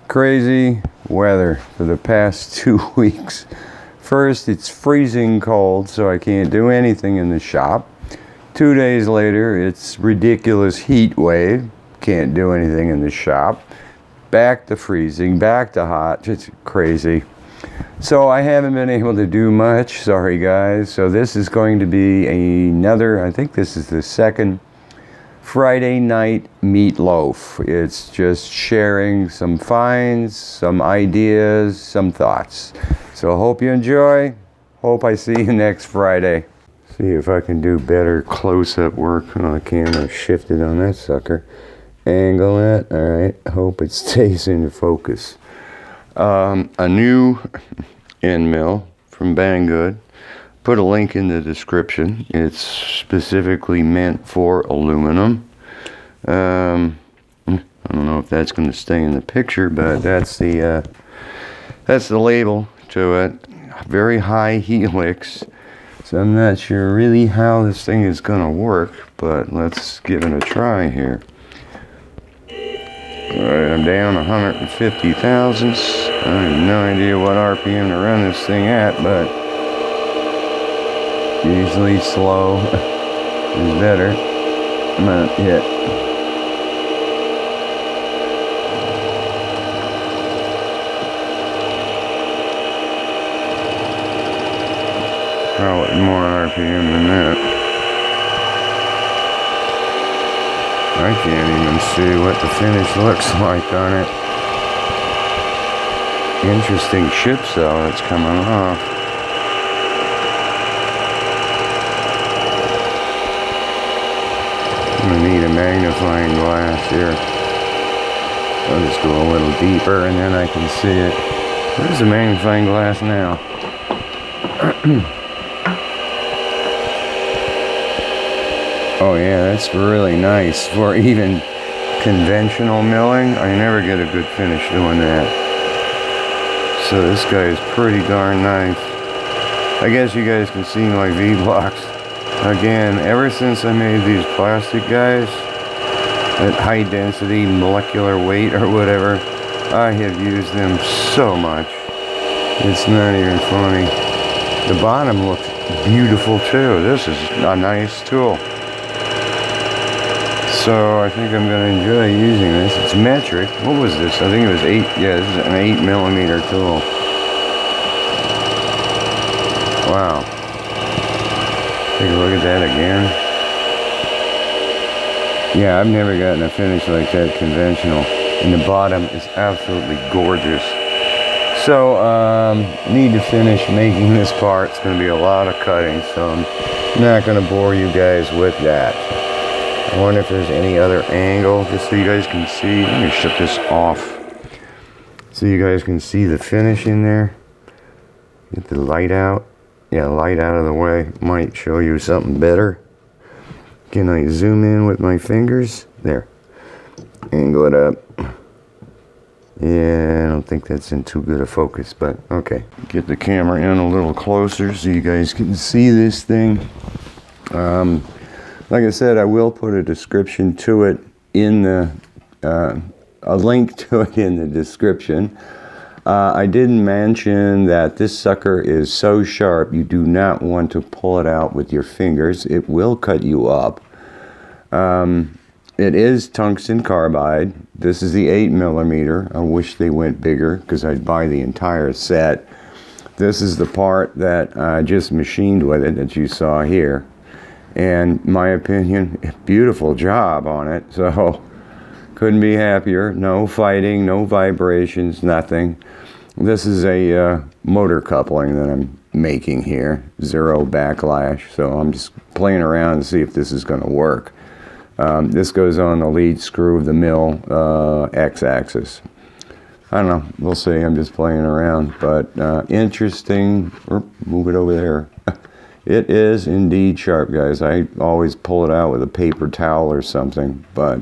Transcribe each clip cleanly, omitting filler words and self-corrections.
Crazy weather for the past 2 weeks. First, it's freezing cold, so I can't do anything in the shop. 2 days later, it's ridiculous heat wave. Can't do anything in the shop. Back to freezing, back to hot. Just crazy. So I haven't been able to do much. Sorry, guys. So this is going to be another, I think this is the second Friday night Meatloaf. It's just sharing some finds, some ideas, some thoughts. So hope you enjoy. Hope I see you next Friday. See if I can do better close-up work on the camera. Shifted on that sucker. Angle it. Alright. Hope it stays in focus. A new end mill from Banggood. Put a link in the description. It's specifically meant for aluminum. I don't know if that's going to stay in the picture, but that's the label to it. Very high helix. So I'm not sure really how this thing is going to work, but let's give it a try here. Alright, I'm down 150 thousandths. I have no idea what RPM to run this thing at, but usually slow is better. Not yet. Probably more RPM than that. I can't even see what the finish looks like on it. Interesting chip cell that's coming off. I'm gonna need a magnifying glass here. I'll just go a little deeper and then I can see it. Where's the magnifying glass now? Oh yeah, that's really nice for even conventional milling. I never get a good finish doing that. So this guy is pretty darn nice. I guess you guys can see my V-blocks. Again, ever since I made these plastic guys at high density molecular weight or whatever, I have used them so much. It's not even funny. The bottom looks beautiful too. This is a nice tool. So I think I'm going to enjoy using this. It's metric. What was this? I think it was 8. Yeah, this is an 8mm tool. Wow. Take a look at that again. Yeah, I've never gotten a finish like that conventional. And the bottom is absolutely gorgeous. So, need to finish making this part. It's going to be a lot of cutting, so I'm not going to bore you guys with that. I wonder if there's any other angle, just so you guys can see. Let me shut this off so you guys can see the finish in there. Get the light out. Yeah, light out of the way. Might show you something better. Can I zoom in with my fingers? There. Angle it up. Yeah, I don't think that's in too good a focus, but okay. Get the camera in a little closer so you guys can see this thing. Like I said, I will put a description to it in the, a link to it in the description. I didn't mention that this sucker is so sharp you do not want to pull it out with your fingers. It will cut you up. It is tungsten carbide. This is the 8mm. I wish they went bigger because I'd buy the entire set. This is the part that I just machined with it that you saw here. And my opinion, beautiful job on it. So couldn't be happier. No fighting, no vibrations, nothing. This is a motor coupling that I'm making here. 0 backlash. So I'm just playing around to see if this is going to work. This goes on the lead screw of the mill x-axis. I don't know. We'll see. I'm just playing around. But interesting. Move it over there. It is indeed sharp, guys. I always pull it out with a paper towel or something, but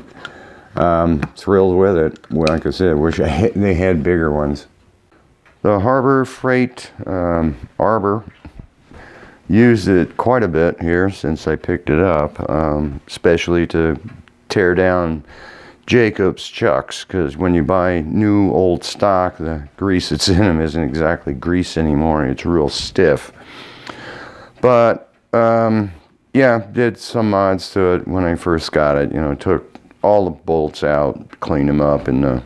thrilled with it. Like I said, wish they had bigger ones. The Arbor freight, Arbor, used it quite a bit here since I picked it up, especially to tear down Jacob's chucks, because when you buy new old stock, the grease that's in them isn't exactly grease anymore. It's real stiff. But yeah, did some mods to it when I first got it. You know, took all the bolts out, cleaned them up in the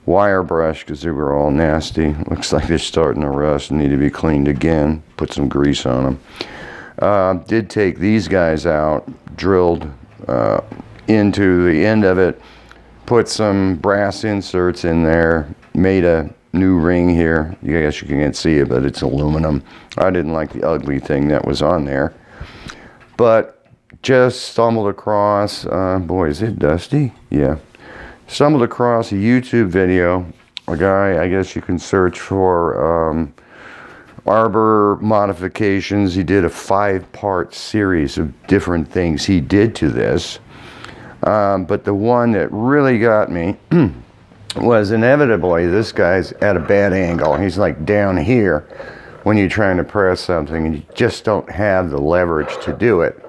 wire brush because they were all nasty. Looks like they're starting to rust and need to be cleaned again. Put some grease on them. Did take these guys out, drilled into the end of it, put some brass inserts in there, made a new ring here. I guess you can't see it, but it's aluminum. I didn't like the ugly thing that was on there. But just stumbled across, boy, is it dusty? Yeah. Stumbled across a YouTube video. A guy, I guess you can search for Arbor modifications. He did a 5-part series of different things he did to this. But the one that really got me was inevitably this guy's at a bad angle. He's like down here when you're trying to press something and you just don't have the leverage to do it.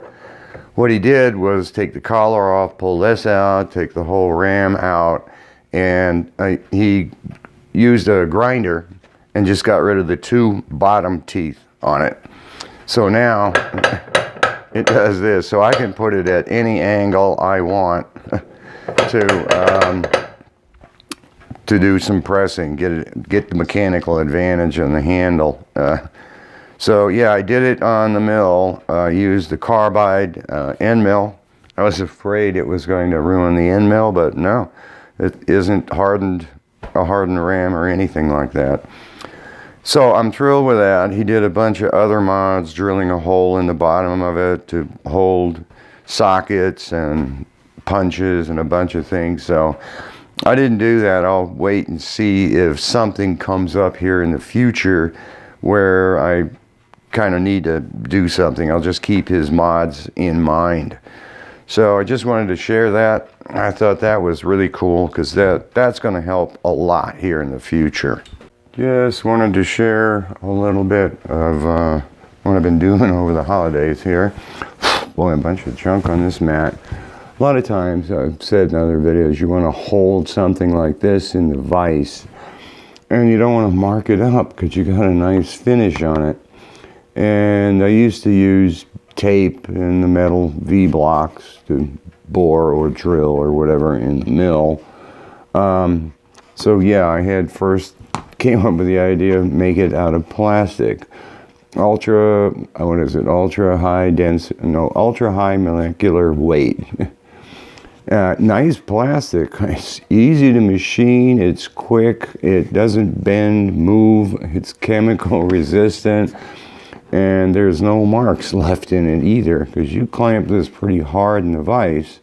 What he did was take the collar off, pull this out, take the whole ram out, and he used a grinder and just got rid of the 2 bottom teeth on it. So now it does this. So I can put it at any angle I want to do some pressing, get the mechanical advantage on the handle. So yeah, I did it on the mill, used the carbide end mill. I was afraid it was going to ruin the end mill, but no, it isn't a hardened ram or anything like that. So I'm thrilled with that. He did a bunch of other mods, drilling a hole in the bottom of it to hold sockets and punches and a bunch of things. So I didn't do that. I'll wait and see if something comes up here in the future where I kind of need to do something. I'll just keep his mods in mind. So I just wanted to share that. I thought that was really cool because that's going to help a lot here in the future. Just wanted to share a little bit of what I've been doing over the holidays here. Boy, a bunch of junk on this mat. A lot of times, I've said in other videos, you want to hold something like this in the vise and you don't want to mark it up because you got a nice finish on it. And I used to use tape and the metal V-blocks to bore or drill or whatever in the mill. So yeah, I had first came up with the idea of make it out of plastic. Ultra high molecular weight. Nice plastic. It's easy to machine, it's quick, it doesn't bend, move, it's chemical resistant, and there's no marks left in it either, because you clamp this pretty hard in the vise,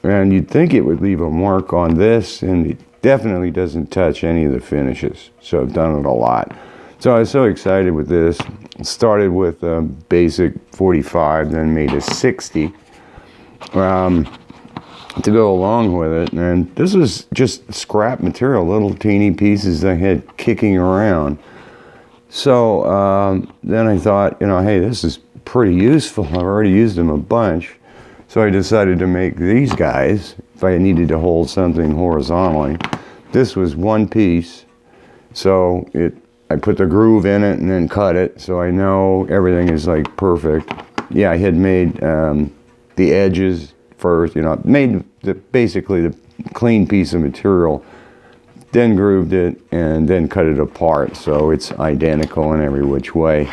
and you'd think it would leave a mark on this, and it definitely doesn't touch any of the finishes. So I've done it a lot. So I was so excited with this. Started with a basic 45, then made a 60 to go along with it. And this was just scrap material, little teeny pieces I had kicking around. So then I thought, you know, hey, this is pretty useful. I've already used them a bunch. So I decided to make these guys if I needed to hold something horizontally. This was one piece. So I put the groove in it and then cut it, so I know everything is like perfect. Yeah, I had made the edges first, you know, made basically the clean piece of material, then grooved it, and then cut it apart, so it's identical in every which way.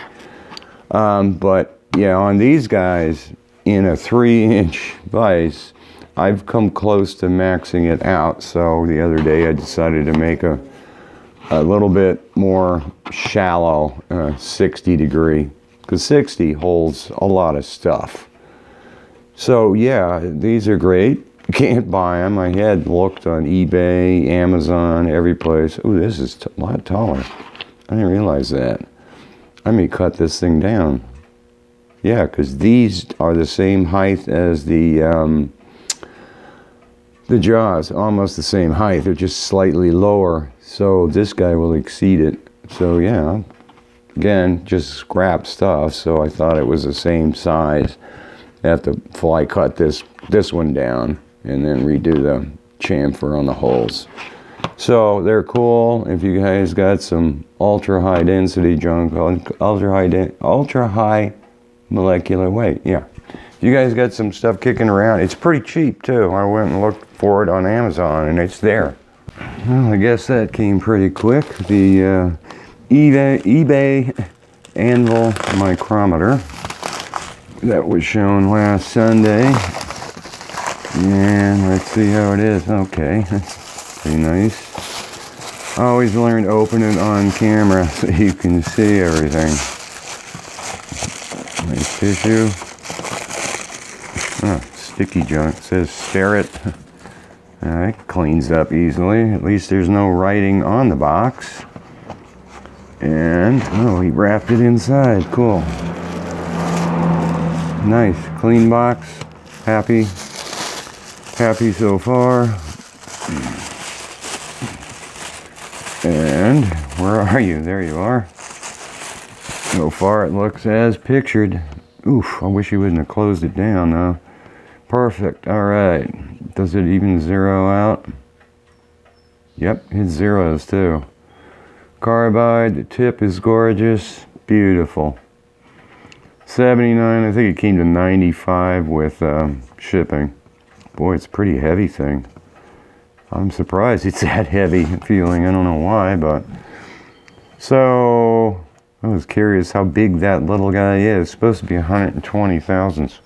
But yeah, on these guys, in a 3-inch vise, I've come close to maxing it out, so the other day I decided to make a little bit more shallow 60 degree, because 60 holds a lot of stuff. So yeah, these are great. You can't buy them. I had looked on eBay, Amazon, every place. Oh, this is a lot taller. I didn't realize that. I may cut this thing down. Yeah, because these are the same height as the jaws, almost the same height. They're just slightly lower. So this guy will exceed it. So yeah, again, just scrap stuff. So I thought it was the same size. I have to fly cut this one down and then redo the chamfer on the holes. So they're cool. If you guys got some ultra high density junk, ultra high molecular weight, yeah. If you guys got some stuff kicking around, it's pretty cheap too. I went and looked for it on Amazon and it's there. Well, I guess that came pretty quick. The eBay anvil micrometer that was shown last Sunday. And let's see how it is. Okay, that's pretty nice. I always learn to open it on camera so you can see everything. Nice tissue. Oh, sticky junk. It says stare it. It cleans up easily. At least there's no writing on the box. And, oh, he wrapped it inside. Cool. Nice. Clean box. Happy. Happy so far. And, where are you? There you are. So far it looks as pictured. Oof, I wish he wouldn't have closed it down though. Perfect. Alright. Does it even zero out? Yep, it zeros too. Carbide, the tip is gorgeous. Beautiful. 79, I think it came to 95 with shipping. Boy, it's a pretty heavy thing. I'm surprised it's that heavy feeling. I don't know why, but... So, I was curious how big that little guy is. It's supposed to be 120 thousandths.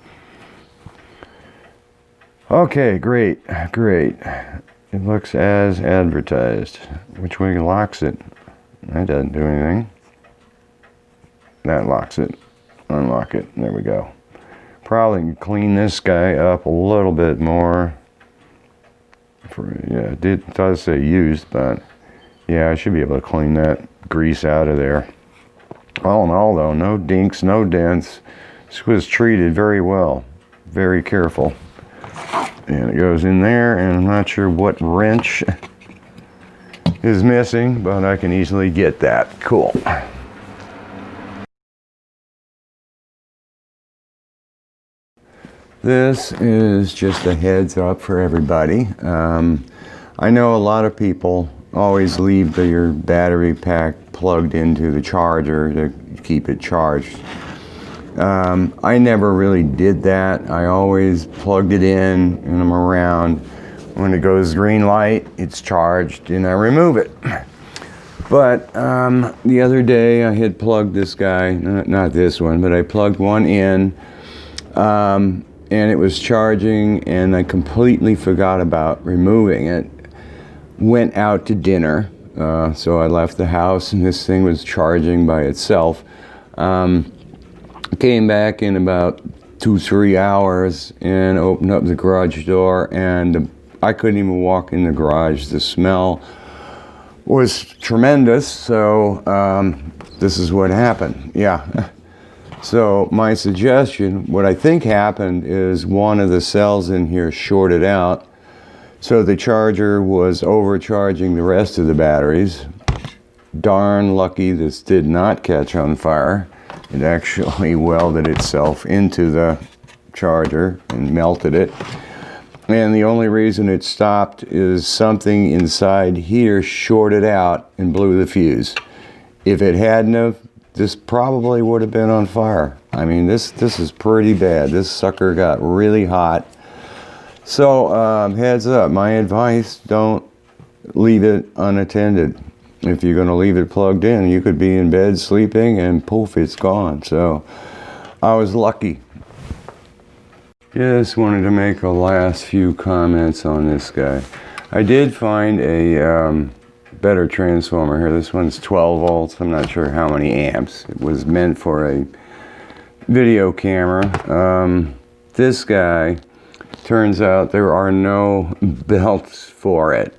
Okay, great, great. It looks as advertised. Which way locks it? That doesn't do anything. That locks it. Unlock it. There we go. Probably can clean this guy up a little bit more. Yeah, it does say used, but yeah, I should be able to clean that grease out of there. All in all though, no dinks, no dents. This was treated very well. Very careful. And it goes in there, and I'm not sure what wrench is missing, but I can easily get that. Cool. This is just a heads up for everybody. I know a lot of people always leave your battery pack plugged into the charger to keep it charged. I never really did that. I always plugged it in and I'm around. When it goes green light, it's charged and I remove it. But the other day I had plugged this guy, not this one, but I plugged one in and it was charging and I completely forgot about removing it. Went out to dinner, so I left the house and this thing was charging by itself. Came back in about 2-3 hours and opened up the garage door and I couldn't even walk in the garage. The smell was tremendous, so this is what happened. Yeah. So my suggestion, what I think happened is one of the cells in here shorted out, so the charger was overcharging the rest of the batteries. Darn lucky this did not catch on fire. It actually welded itself into the charger and melted it. And the only reason it stopped is something inside here shorted out and blew the fuse. If it hadn't have, this probably would have been on fire. I mean, this is pretty bad. This sucker got really hot. So heads up, my advice, don't leave it unattended. If you're going to leave it plugged in, you could be in bed sleeping and poof, it's gone. So I was lucky. Just wanted to make a last few comments on this guy. I did find a better transformer here. This one's 12 volts. I'm not sure how many amps. It was meant for a video camera. This guy, turns out there are no belts for it.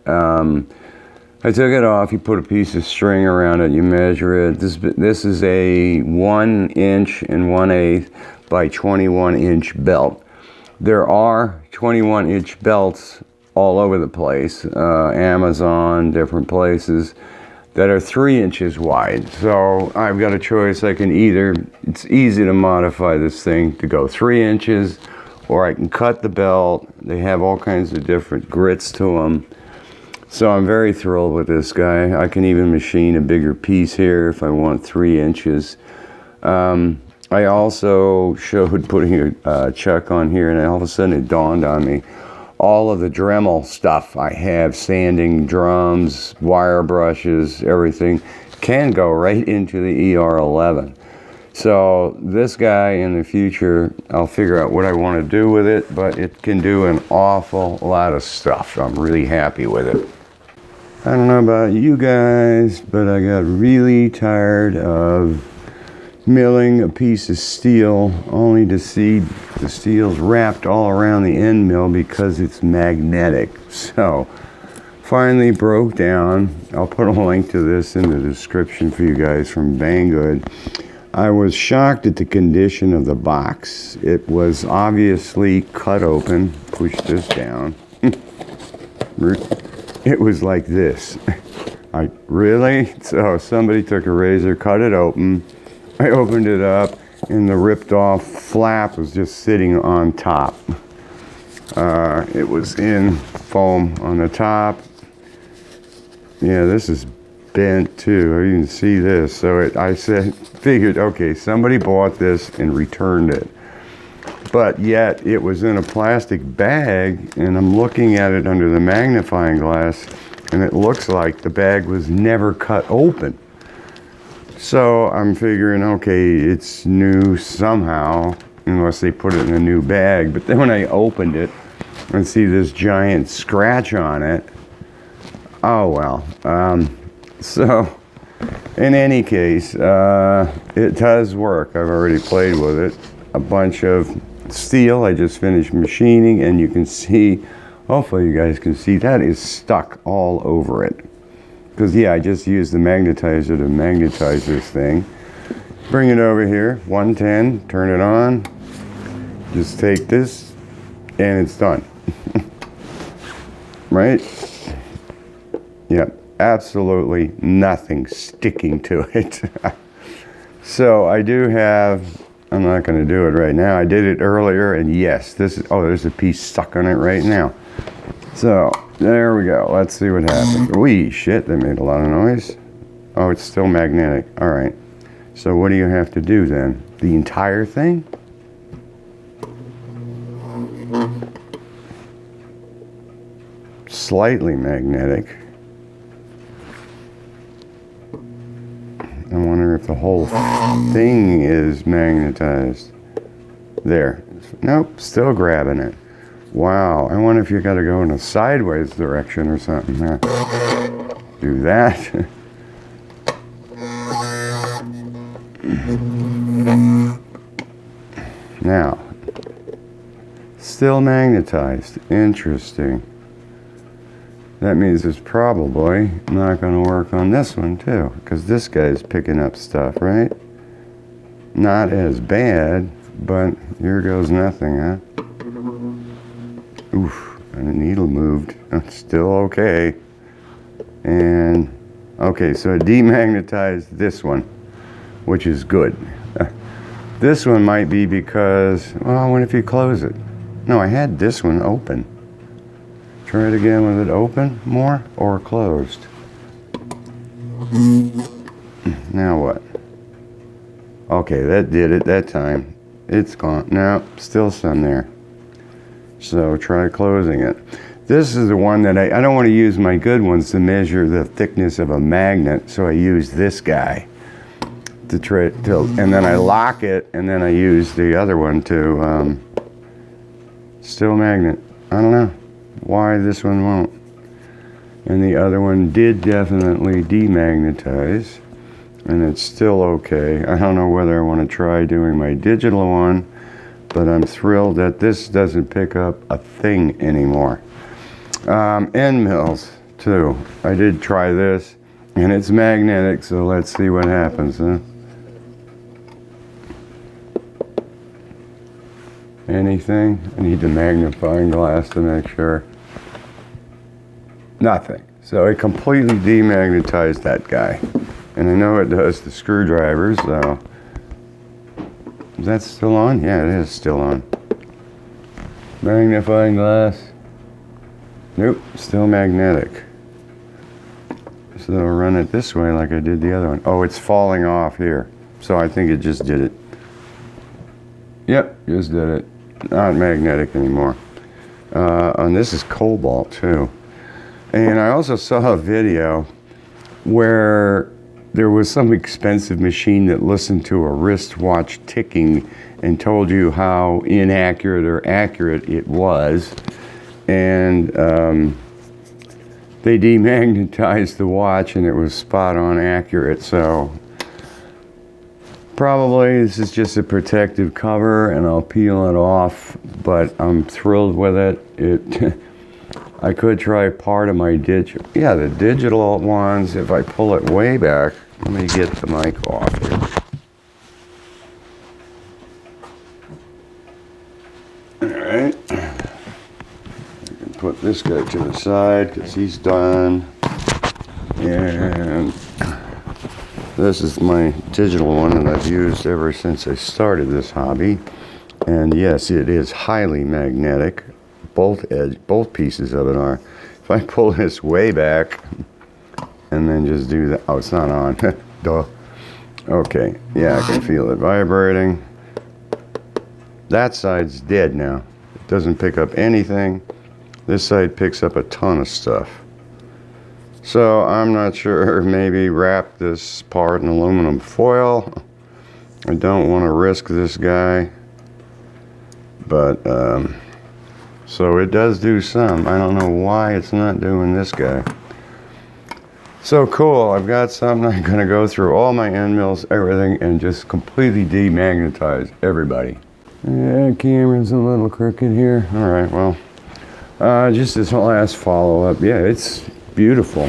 I took it off, you put a piece of string around it, you measure it. This is a 1 inch and 1/8 by 21 inch belt. There are 21 inch belts all over the place, Amazon, different places, that are 3 inches wide. So I've got a choice. I can either, it's easy to modify this thing to go 3 inches or I can cut the belt. They have all kinds of different grits to them. So I'm very thrilled with this guy. I can even machine a bigger piece here if I want 3 inches. I also showed putting a chuck on here, and all of a sudden it dawned on me. All of the Dremel stuff I have, sanding drums, wire brushes, everything, can go right into the ER11. So this guy in the future, I'll figure out what I want to do with it, but it can do an awful lot of stuff. I'm really happy with it. I don't know about you guys, but I got really tired of milling a piece of steel only to see the steel's wrapped all around the end mill because it's magnetic. So finally broke down. I'll put a link to this in the description for you guys from Banggood. I was shocked at the condition of the box. It was obviously cut open. Push this down. It was like this. Really? So somebody took a razor, cut it open. I opened it up, and the ripped off flap was just sitting on top. It was in foam on the top. Yeah, this is bent too. You can see this. So I figured, okay, somebody bought this and returned it. But yet it was in a plastic bag, and I'm looking at it under the magnifying glass, and it looks like the bag was never cut open. So I'm figuring, okay, it's new somehow, unless they put it in a new bag. But then when I opened it and see this giant scratch on it, oh well. So in any case, it does work. I've already played with it. A bunch of steel I just finished machining, and you can see, hopefully you guys can see, that is stuck all over it. Because yeah, I just used the magnetizer to magnetize this thing. Bring it over here, 110, turn it on. Just take this, and it's done. Right? Yep, absolutely nothing sticking to it. So I do have, I'm not going to do it right now. I did it earlier, and yes, this is, oh, there's a piece stuck on it right now. So there we go. Let's see what happens. Wee, shit, that made a lot of noise. Oh, it's still magnetic. All right. So what do you have to do then? The entire thing? Slightly magnetic. I wonder if the whole thing is magnetized. There. Nope, still grabbing it. Wow, I wonder if you got to go in a sideways direction or something. Do that. Now, still magnetized. Interesting. That means it's probably not going to work on this one too, because this guy's picking up stuff, right? Not as bad, but here goes nothing, huh? Oof, and the needle moved. Still okay. And, okay, so I demagnetized this one, which is good. This one might be because, well, what if you close it? No, I had this one open. Try it again with it open more or closed. Now what? Okay, that did it that time. It's gone. No, still some there. So try closing it. This is the one that I don't want to use my good ones to measure the thickness of a magnet, so I use this guy to try to, and then I lock it, and then I use the other one to still magnet. I don't know why this one won't. And the other one did definitely demagnetize, and it's still okay. I don't know whether I want to try doing my digital one, but I'm thrilled that this doesn't pick up a thing anymore. End mills too. I did try this, and it's magnetic, so let's see what happens, huh? Anything? I need the magnifying glass to make sure. Nothing. So it completely demagnetized that guy. And I know it does the screwdrivers, so. Is that still on? Yeah, it is still on. Magnifying glass. Nope, still magnetic. So I'll run it this way like I did the other one. Oh, it's falling off here. So I think it just did it. Yep, just did it. Not magnetic anymore. And this is cobalt too. And I also saw a video where there was some expensive machine that listened to a wristwatch ticking and told you how inaccurate or accurate it was. And they demagnetized the watch and it was spot on accurate. So probably this is just a protective cover and I'll peel it off, but I'm thrilled with it. I could try part of my digital. Yeah, the digital ones, if I pull it way back, let me get the mic off here. Alright. I can put this guy to the side because he's done. And this is my digital one that I've used ever since I started this hobby. And yes, it is highly magnetic. Both pieces of it are. If I pull this way back and then just do that, oh, it's not on. Duh. Okay, yeah, I can feel it vibrating. That side's dead now. It doesn't pick up anything. This side picks up a ton of stuff. So I'm not sure, maybe wrap this part in aluminum foil. I don't want to risk this guy, but so it does do some. I don't know why it's not doing this guy. So cool, I've got something. I'm gonna go through all my end mills, everything, and just completely demagnetize everybody. Yeah, camera's a little crooked here. All right, well, just this last follow-up. Yeah, it's beautiful.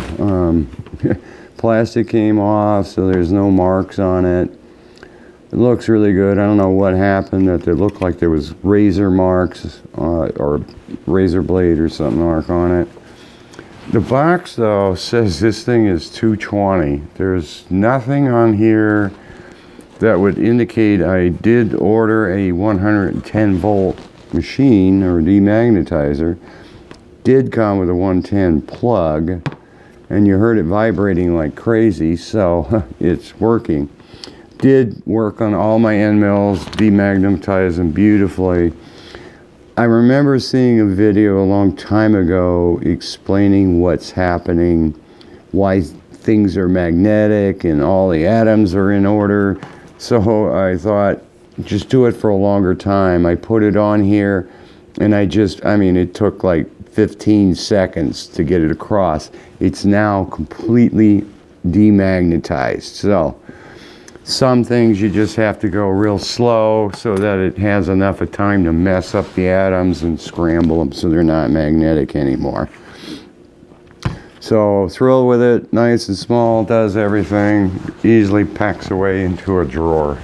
Plastic came off, so there's no marks on it. It looks really good. I don't know what happened, that it looked like there was razor marks or razor blade or something mark on it. The box though says this thing is 220. There's nothing on here that would indicate I did order a 110 volt machine or demagnetizer. Did come with a 110 plug, and you heard it vibrating like crazy, so it's working. Did work on all my end mills, demagnetize them beautifully. I remember seeing a video a long time ago explaining what's happening, why things are magnetic and all the atoms are in order. So I thought, just do it for a longer time. I put it on here and it took like 15 seconds to get it across. It's now completely demagnetized. So some things you just have to go real slow so that it has enough of time to mess up the atoms and scramble them so they're not magnetic anymore. So thrilled with it, nice and small, does everything, easily packs away into a drawer.